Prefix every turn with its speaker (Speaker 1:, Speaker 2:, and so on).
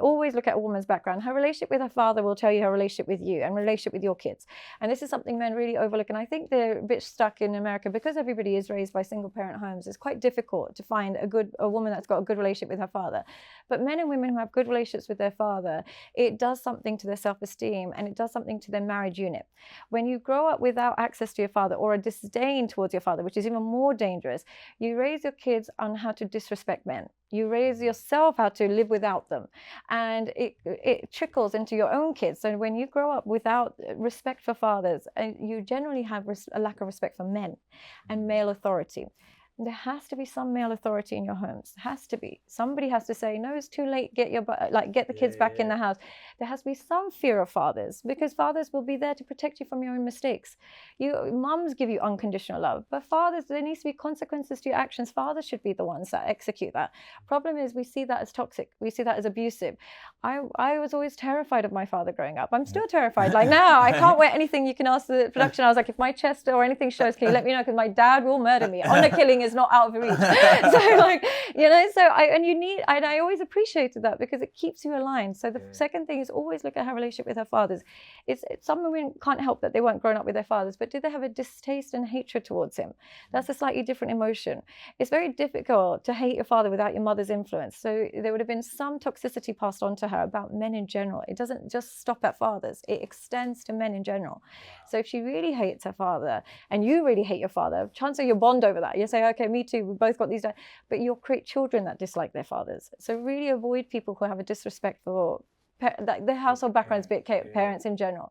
Speaker 1: Always look at a woman's background. Her relationship with her father will tell you her relationship with you and relationship with your kids. And this is something men really overlook. And I think they're a bit stuck in America because everybody is raised by single parent homes. It's quite difficult to find a woman that's got a good relationship with her father. But men and women who have good relationships with their father, it does something to their self-esteem and it does something to their marriage unit. When you grow up without access to your father or a disdain towards your father, which is even more dangerous, you raise your kids on how to disrespect men. You raise yourself how to live without them. And it trickles into your own kids. So when you grow up without respect for fathers, you generally have a lack of respect for men and male authority. There has to be some male authority in your homes. Has to be. Somebody has to say, no, it's too late. Get the kids back in the house. There has to be some fear of fathers because fathers will be there to protect you from your own mistakes. Mums give you unconditional love, but fathers, there needs to be consequences to your actions. Fathers should be the ones that execute that. Problem is we see that as toxic. We see that as abusive. I was always terrified of my father growing up. I'm still terrified. Like now, I can't wear anything. You can ask the production. I was like, if my chest or anything shows, can you let me know? Because my dad will murder me. Honor killing is not out of reach. So like, I always appreciated that because it keeps you aligned. So the second thing is always look at her relationship with her fathers. Some women can't help that they weren't grown up with their fathers, but did they have a distaste and hatred towards him? That's a slightly different emotion. It's very difficult to hate your father without your mother's influence. So there would have been some toxicity passed on to her about men in general. It doesn't just stop at fathers. It extends to men in general. So if she really hates her father and you really hate your father, chances are you bond over that. You say, okay, me too, we both got these, but you'll create children that dislike their fathers. So really avoid people who have a disrespect for their household backgrounds, be it parents in general.